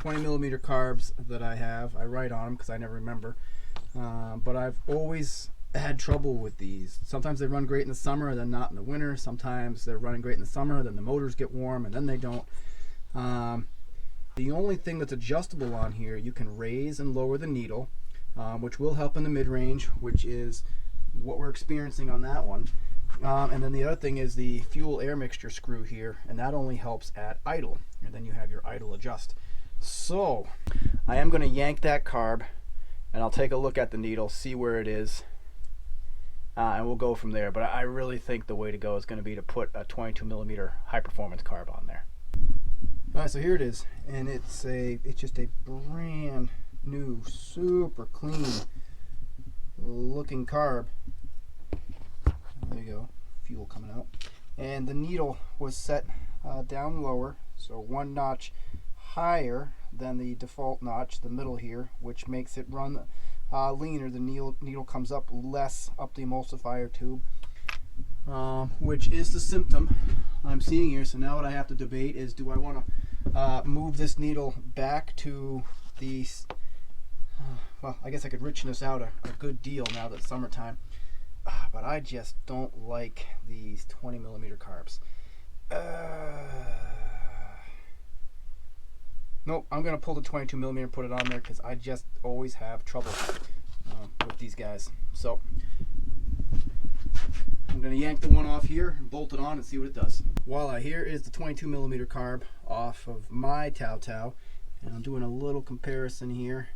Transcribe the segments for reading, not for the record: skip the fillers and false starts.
20mm carbs that I have. I write on them because I never remember. But I've always had trouble with these. Sometimes they run great in the summer, then not in the winter. Sometimes they're running great in the summer, then the motors get warm, and then they don't. The only thing that's adjustable on here, you can raise and lower the needle, which will help in the mid-range, which is what we're experiencing on that one. And then the other thing is the fuel air mixture screw here, and that only helps at idle, and then you have your idle adjust. So I am going to yank that carb, and I'll take a look at the needle, see where it is, and we'll go from there. But I really think the way to go is going to be to put a 22mm high performance carb on there. All right, so here it is, and it's just a brand new, super clean looking carb. There you go, fuel coming out. And the needle was set down lower, so one notch higher than the default notch, the middle here, which makes it run leaner. The needle comes up less up the emulsifier tube, which is the symptom I'm seeing here. So now what I have to debate is, do I want to move this needle back to the, well, I guess I could richen this out a good deal now that it's summertime. But I just don't like these 20mm carbs. Nope, I'm going to pull the 22mm and put it on there because I just always have trouble with these guys. So I'm going to yank the one off here and bolt it on and see what it does. Voila, here is the 22mm carb off of my TaoTao, and I'm doing a little comparison here.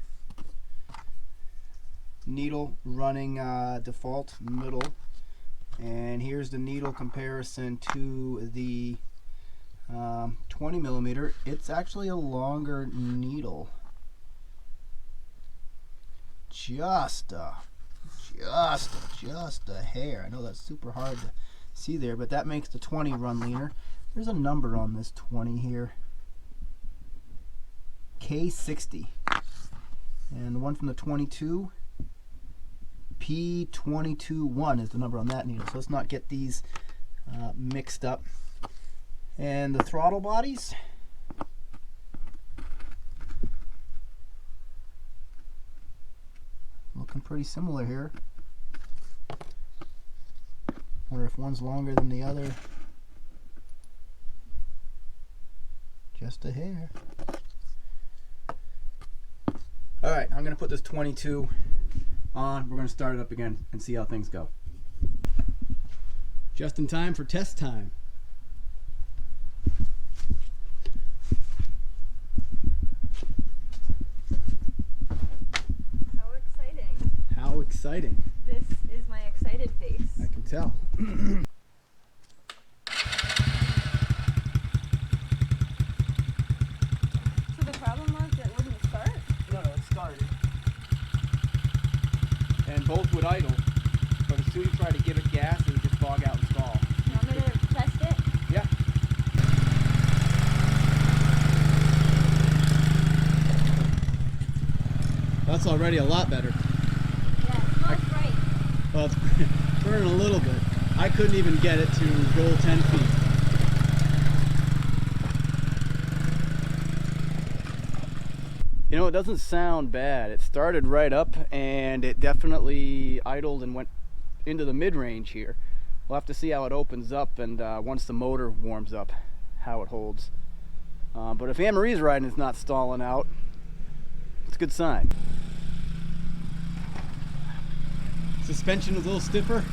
Needle running default middle, and here's the needle comparison to the 20mm. It's actually a longer needle, just a hair. I know that's super hard to see there, but that makes the 20 run leaner. There's a number on this 20 here, K60, and the one from the 22, P221 is the number on that needle. So let's not get these mixed up. And the throttle bodies, looking pretty similar here. Wonder if one's longer than the other. Just a hair. All right, I'm going to put this 22 on. We're going to start it up again and see how things go. Just in time for test time. How exciting. How exciting. This is my excited face. I can tell. So the problem was it wouldn't start? No, it started. And both would idle, but as soon as you try to give it gas, it would just bog out and stall. You want me to test it? Yeah. That's already a lot better. Yeah, it smells right. Well, it's burning a little bit. I couldn't even get it to roll 10 feet. You know, it doesn't sound bad. It started right up and it definitely idled and went into the mid-range here. We'll have to see how it opens up and once the motor warms up, how it holds. But if Anne-Marie's riding it's not stalling out, it's a good sign. Suspension is a little stiffer.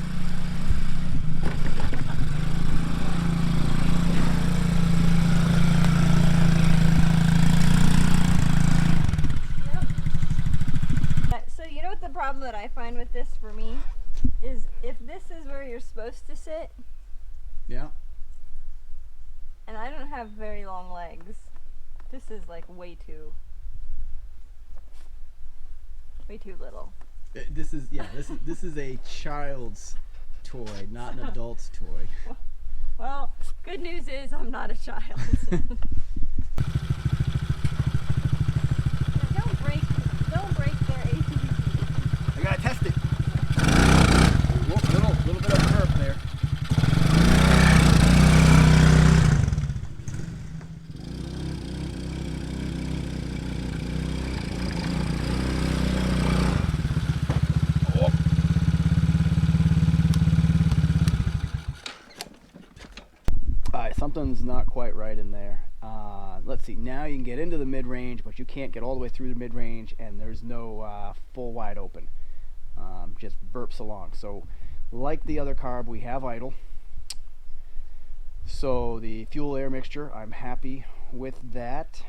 So you know what the problem that I find with this for me is, if this is where you're supposed to sit, Yeah. and I don't have very long legs, this is like way too little. This is a child's toy, not an adult's toy. Well, good news is I'm not a child. Don't break their ATV. I gotta test it. Little bit of a curve there. right in there. Let's see, now you can get into the mid-range, but you can't get all the way through the mid-range, and there's no full wide open. Just burps along. So like the other carb, we have idle. So the fuel air mixture, I'm happy with that.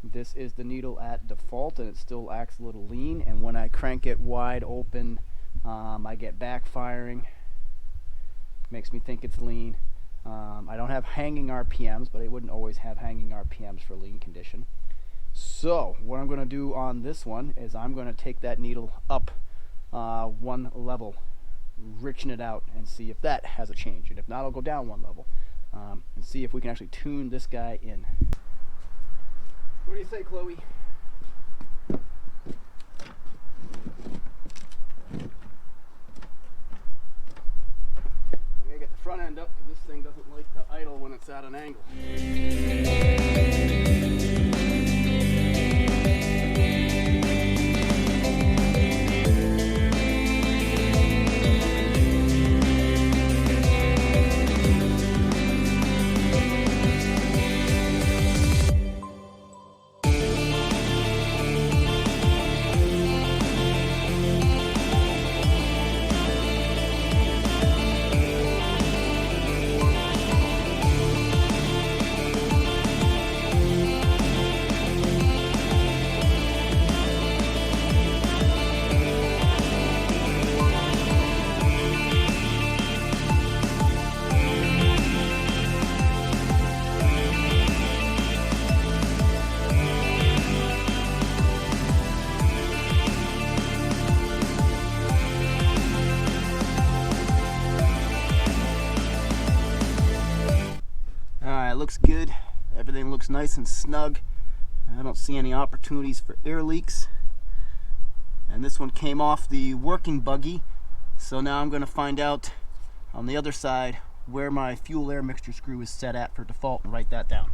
This is the needle at default, and it still acts a little lean, and when I crank it wide open, I get backfiring. Makes me think it's lean. I don't have hanging RPMs, but I wouldn't always have hanging RPMs for lean condition. So what I'm going to do on this one is I'm going to take that needle up one level, richen it out, and see if that has a change. And if not, I'll go down one level and see if we can actually tune this guy in. What do you say, Chloe? Front end up because this thing doesn't like to idle when it's at an angle. Looks good. Everything looks nice and snug. I don't see any opportunities for air leaks. And this one came off the working buggy, so now I'm going to find out on the other side where my fuel air mixture screw is set at for default and write that down.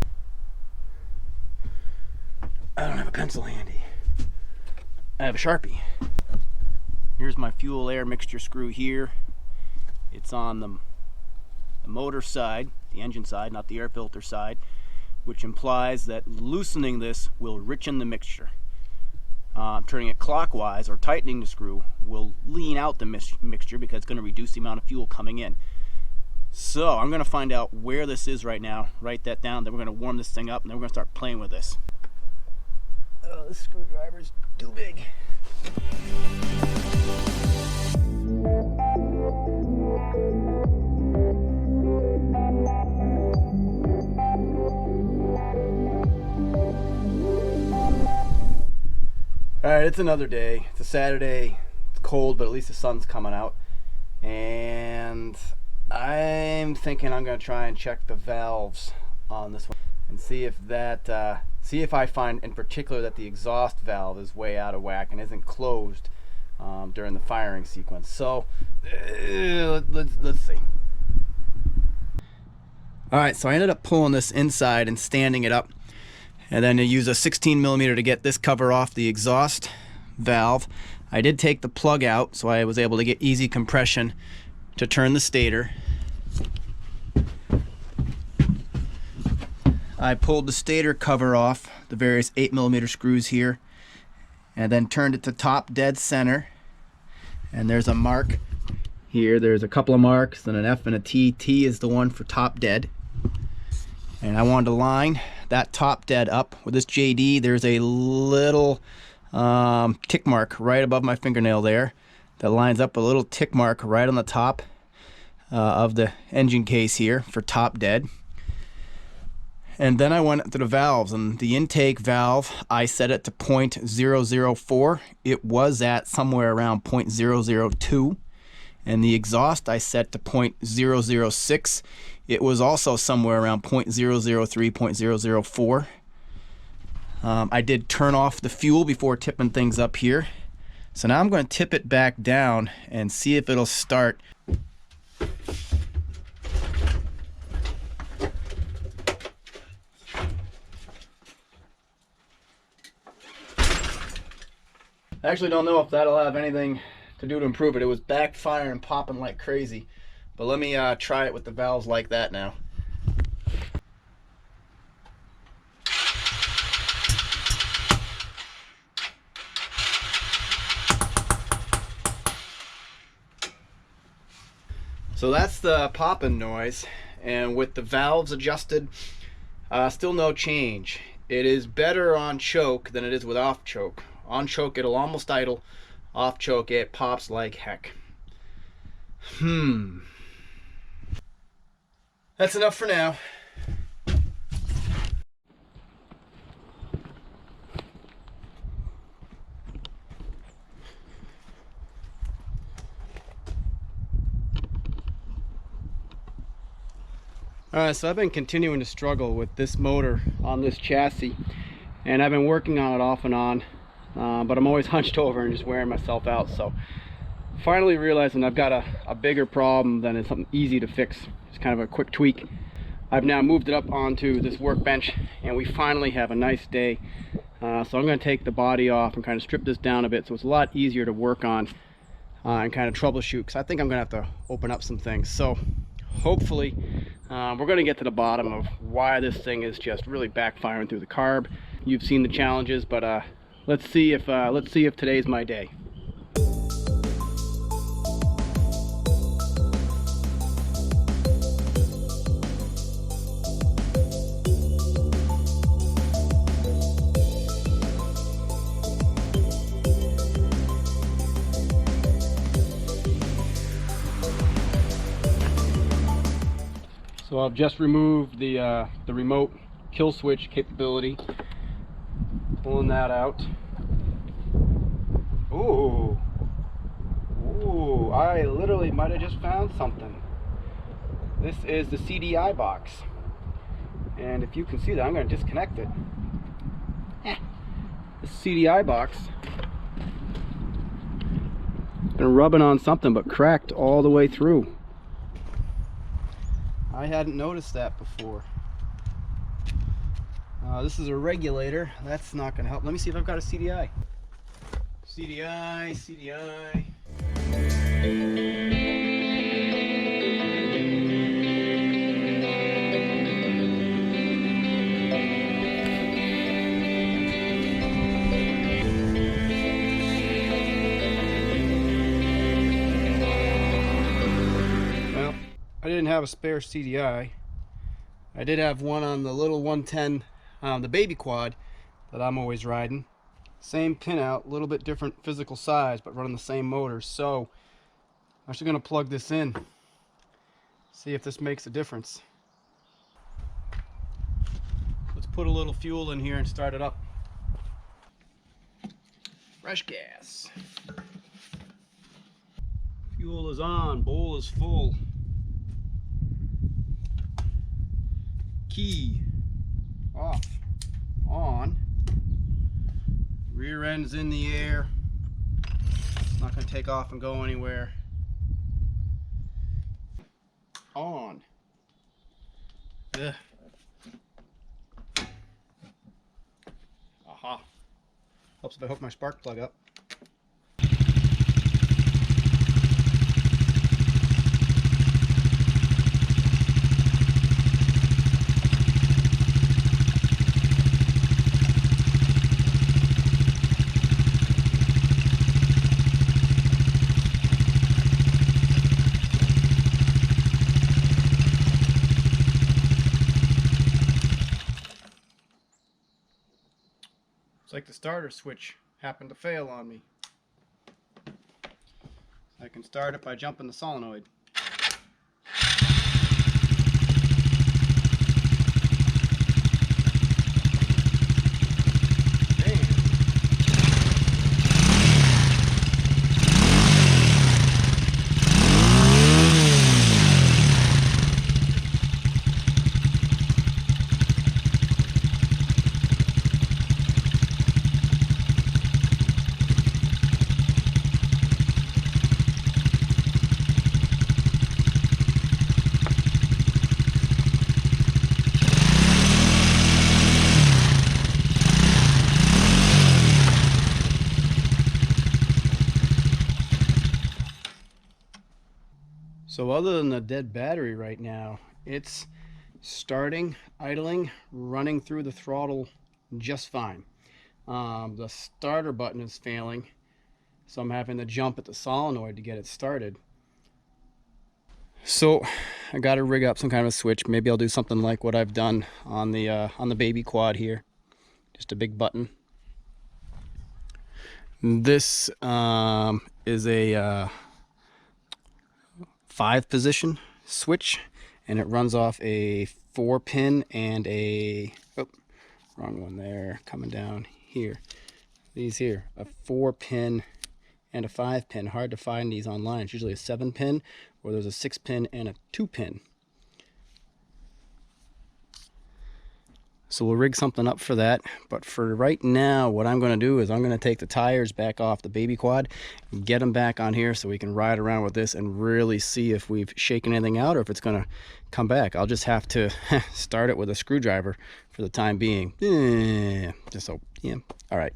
I don't have a pencil handy. I have a Sharpie. Here's my fuel air mixture screw here. It's on the motor side, the engine side, not the air filter side, which implies that loosening this will richen the mixture. Turning it clockwise or tightening the screw will lean out the mixture because it's going to reduce the amount of fuel coming in. So I'm going to find out where this is right now, write that down, then we're going to warm this thing up, and then we're going to start playing with this. Oh, this screwdriver is too big. Alright, it's another day. It's a Saturday. It's cold, but at least the sun's coming out. And I'm thinking I'm going to try and check the valves on this one and see if that, see if I find in particular that the exhaust valve is way out of whack and isn't closed during the firing sequence. So let's see. Alright, so I ended up pulling this inside and standing it up. And then I use a 16mm to get this cover off the exhaust valve. I did take the plug out, so I was able to get easy compression to turn the stator. I pulled the stator cover off, the various 8mm screws here, and then turned it to top dead center. And there's a mark here. There's a couple of marks, and an F and a T. T is the one for top dead. And I wanted to line that top dead up with this JD. There's a little tick mark right above my fingernail there that lines up a little tick mark right on the top of the engine case here for top dead. And then I went to the valves, and the intake valve, I set it to 0.004. It was at somewhere around 0.002. And the exhaust I set to 0.006. It was also somewhere around 0.003, 0.004. I did turn off the fuel before tipping things up here. So now I'm going to tip it back down and see if it'll start. I actually don't know if that'll have anything to do to improve it. It was backfiring and popping like crazy. But let me try it with the valves like that now. So that's the popping noise, and with the valves adjusted, still no change. It is better on choke than it is with off choke. On choke it'll almost idle, off choke it pops like heck. That's enough for now. Alright, so I've been continuing to struggle with this motor on this chassis, and I've been working on it off and on, but I'm always hunched over and just wearing myself out. So finally realizing I've got a bigger problem than it's something easy to fix. It's kind of a quick tweak. I've now moved it up onto this workbench, and we finally have a nice day. So I'm going to take the body off and kind of strip this down a bit so it's a lot easier to work on and kind of troubleshoot, because I think I'm going to have to open up some things. So hopefully we're going to get to the bottom of why this thing is just really backfiring through the carb. You've seen the challenges, but let's see if today's my day. So I've just removed the remote kill switch capability, pulling that out. Ooh, I literally might have just found something. This is the CDI box, and if you can see that, I'm going to disconnect it. The CDI box been rubbing on something, but cracked all the way through. I hadn't noticed that before. This is a regulator. That's not going to help. Let me see if I've got a CDI. CDI. I didn't have a spare CDI. I did have one on the little 110, the baby quad that I'm always riding. Same pinout, a little bit different physical size, but running the same motor. So I'm actually going to plug this in, see if this makes a difference. Let's put a little fuel in here and start it up. Fresh gas. Fuel is on, bowl is full. Key off, on, rear end's in the air, it's not going to take off and go anywhere. On. Ugh. Aha. Helps if I hook my spark plug up. It's like the starter switch happened to fail on me. I can start it by jumping the solenoid. So other than the dead battery right now, it's starting, idling, running through the throttle just fine. The starter button is failing, so I'm having to jump at the solenoid to get it started. So I got to rig up some kind of a switch. Maybe I'll do something like what I've done on the baby quad here. Just a big button. This is a 5-position switch, and it runs off a 4-pin and a, oh, wrong one there, coming down here. These here, a 4-pin and a 5-pin. Hard to find these online. It's usually a 7-pin, or there's a 6-pin and a 2-pin. So we'll rig something up for that. But for right now, what I'm going to do is I'm going to take the tires back off the baby quad, get them back on here so we can ride around with this and really see if we've shaken anything out or if it's going to come back. I'll just have to start it with a screwdriver for the time being. Just so, yeah. All right.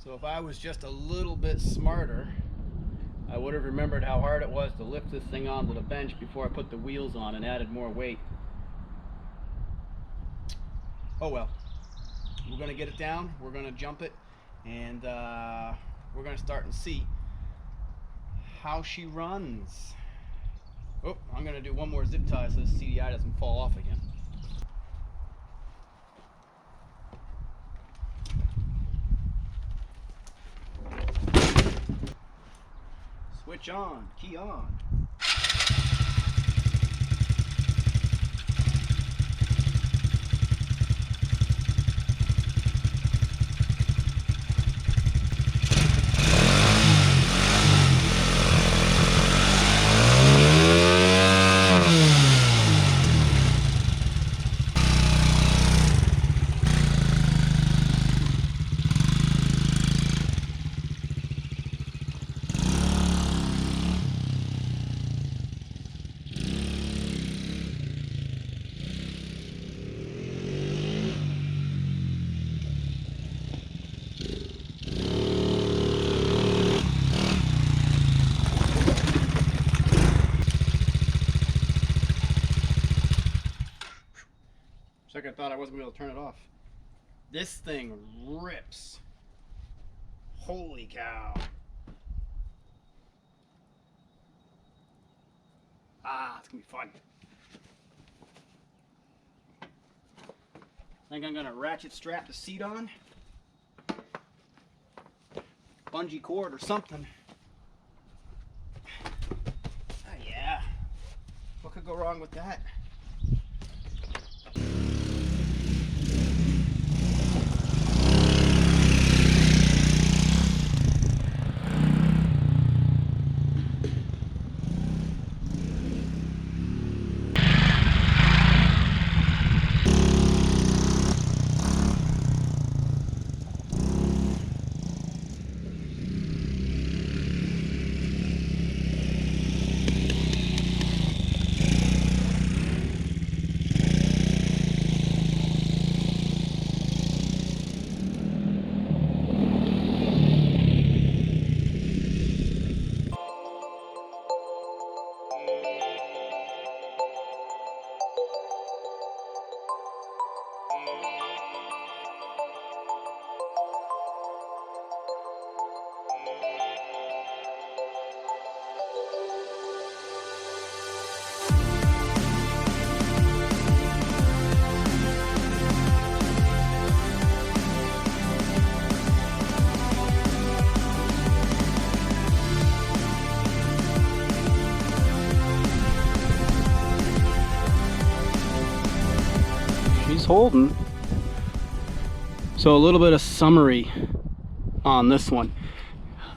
So if I was just a little bit smarter, I would have remembered how hard it was to lift this thing onto the bench before I put the wheels on and added more weight. Oh well. We're going to get it down, we're going to jump it, and we're going to start and see how she runs. Oh, I'm going to do one more zip tie so this CDI doesn't fall off again. Switch on, key on. Second thought I wasn't going to be able to turn it off. This thing rips. Holy cow. Ah, it's going to be fun. I think I'm going to ratchet strap the seat on. Bungee cord or something. Ah, yeah. What could go wrong with that? Holding. So a little bit of summary on this one.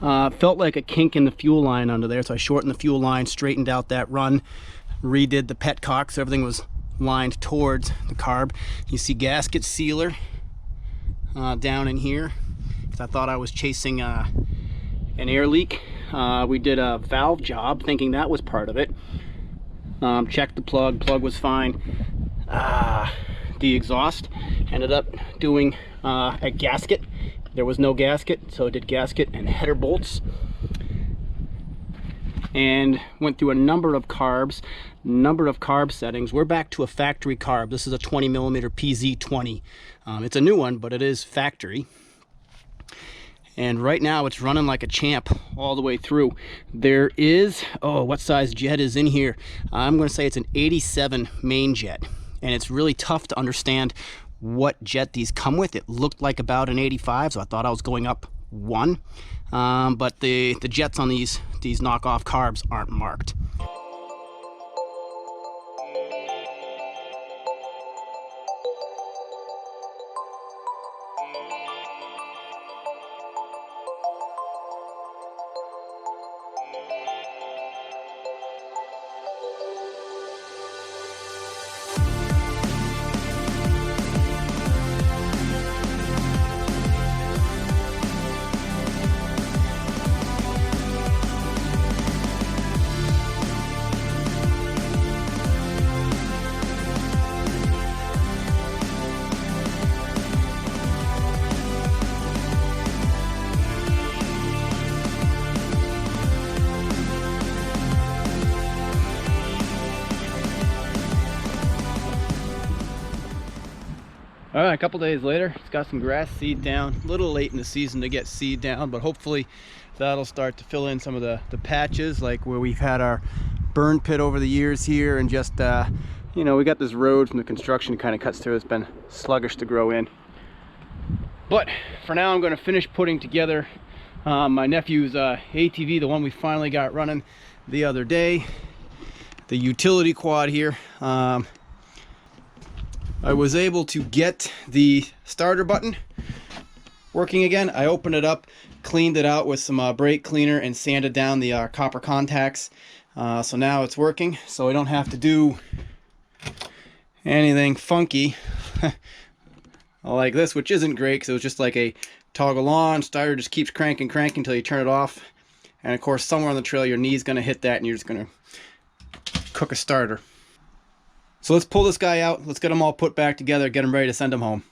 Felt like a kink in the fuel line under there, so I shortened the fuel line, straightened out that run, redid the petcock so everything was lined towards the carb. You see gasket sealer down in here because I thought I was chasing an air leak. We did a valve job thinking that was part of it. Checked the plug was fine. The exhaust Ended up doing a gasket. There was no gasket, so I did gasket and header bolts. And went through a number of carb settings. We're back to a factory carb. This is a 20mm PZ20. It's a new one, but it is factory. And right now it's running like a champ all the way through. There is, oh, what size jet is in here? I'm going to say it's an 87 main jet. And it's really tough to understand what jet these come with. It looked like about an 85, so I thought I was going up one. But the jets on these knockoff carbs aren't marked. All right, a couple days later, it's got some grass seed down. A little late in the season to get seed down, but hopefully that'll start to fill in some of the patches, like where we've had our burn pit over the years here, and just, you know, we got this road from the construction kind of cuts through. It's been sluggish to grow in. But for now, I'm going to finish putting together my nephew's ATV, the one we finally got running the other day, the utility quad here. I was able to get the starter button working again. I opened it up, cleaned it out with some brake cleaner, and sanded down the copper contacts. So now it's working, so I don't have to do anything funky like this, which isn't great because it was just like a toggle on, starter just keeps cranking until you turn it off. And of course, somewhere on the trail, your knee's going to hit that and you're just going to cook a starter. So let's pull this guy out, let's get them all put back together, get them ready to send them home.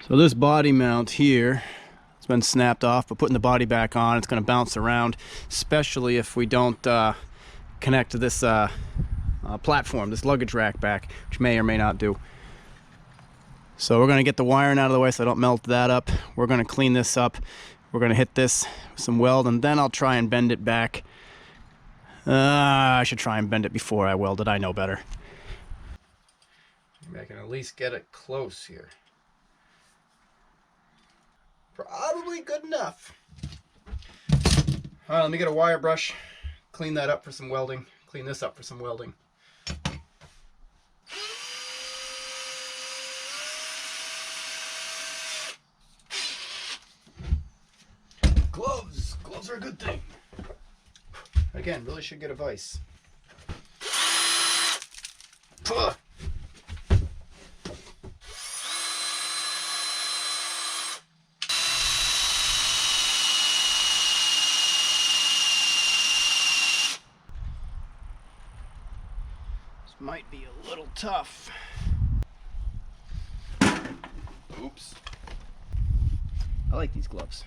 So this body mount here, it's been snapped off, but putting the body back on, it's going to bounce around, especially if we don't connect to this platform, this luggage rack back, which may or may not do. So we're going to get the wiring out of the way so I don't melt that up. We're going to clean this up. We're going to hit this with some weld, and then I'll try and bend it back. I should try and bend it before I weld it. I know better. Maybe I can at least get it close here. Probably good enough. All right, let me get a wire brush, clean that up for some welding, clean this up for some welding. Gloves are a good thing. Again, really should get a vise. might be a little tough. Oops. I like these gloves.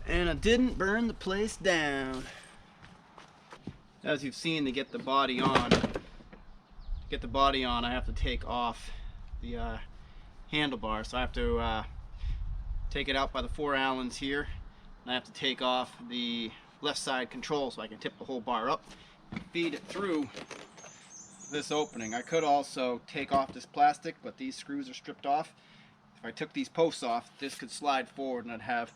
And I didn't burn the place down. As you've seen, to get the body on, I have to take off the handlebar. So I have to take it out by the 4 Allens here, and I have to take off the left side control so I can tip the whole bar up and feed it through this opening. I could also take off this plastic, but these screws are stripped off. If I took these posts off, this could slide forward and I'd have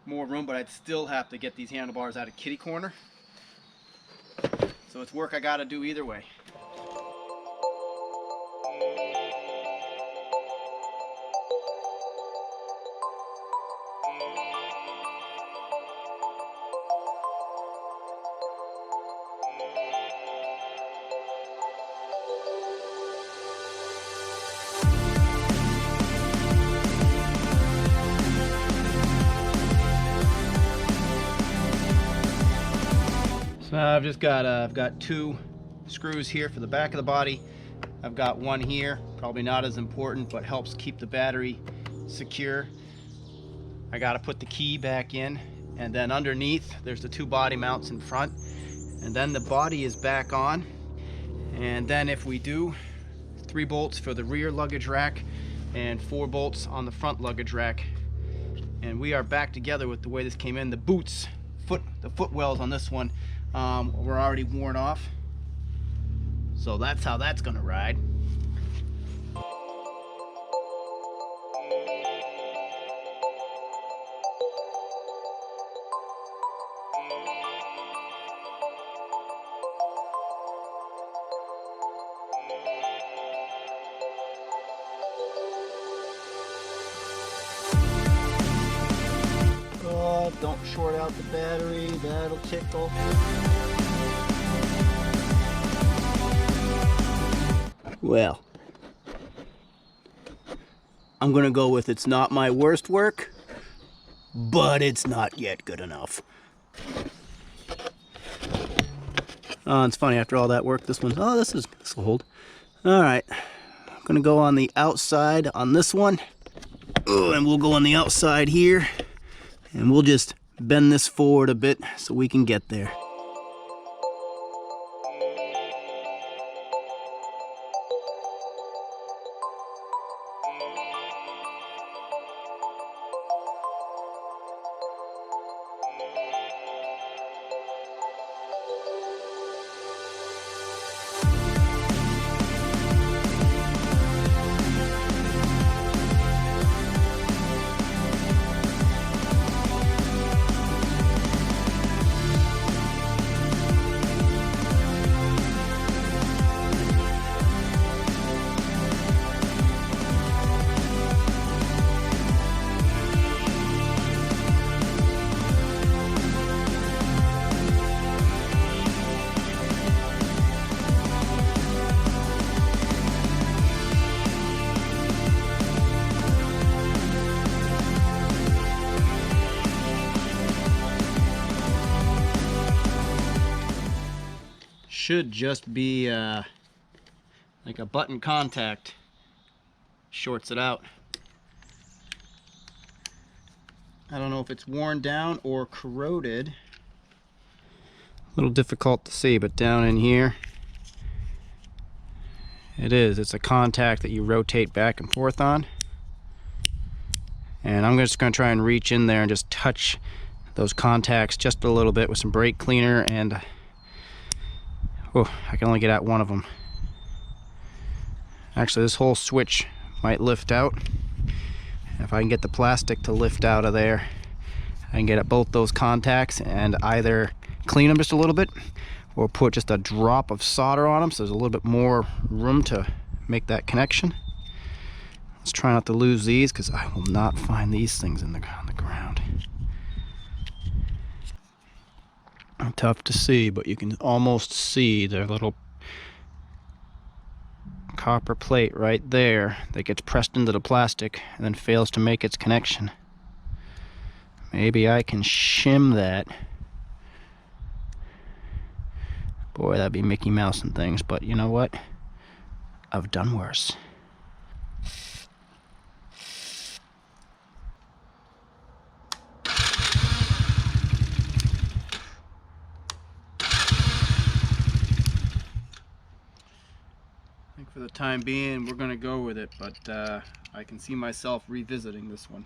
more room, but I'd still have to get these handlebars out of kitty corner. So it's work I gotta do either way. So I've got 2 screws here for the back of the body. I've got one here, probably not as important, but helps keep the battery secure. I got to put the key back in, and then underneath there's the 2 body mounts in front, and then the body is back on. And then if we do, 3 bolts for the rear luggage rack and 4 bolts on the front luggage rack, and we are back together with the way this came in. The boots, the footwells on this one were already worn off, so that's how that's gonna ride. Oh, don't short out the battery, that'll tickle. Well, I'm gonna go with it's not my worst work, but it's not yet good enough. Oh, it's funny, after all that work, this will hold. All right, I'm gonna go on the outside on this one. Oh, and we'll go on the outside here, and we'll just bend this forward a bit so we can get there. Should just be like a button contact, shorts it out. I don't know if it's worn down or corroded. A little difficult to see, but down in here it is. It's a contact that you rotate back and forth on. And I'm just going to try and reach in there and just touch those contacts just a little bit with some brake cleaner, and oh, I can only get at one of them. Actually, this whole switch might lift out. If I can get the plastic to lift out of there, I can get at both those contacts and either clean them just a little bit or put just a drop of solder on them so there's a little bit more room to make that connection. Let's try not to lose these because I will not find these things on the ground. Tough to see, but you can almost see their little copper plate right there that gets pressed into the plastic and then fails to make its connection. Maybe I can shim that. Boy, that'd be Mickey Mouse and things, but you know what? I've done worse. I think for the time being we're gonna go with it, but I can see myself revisiting this one.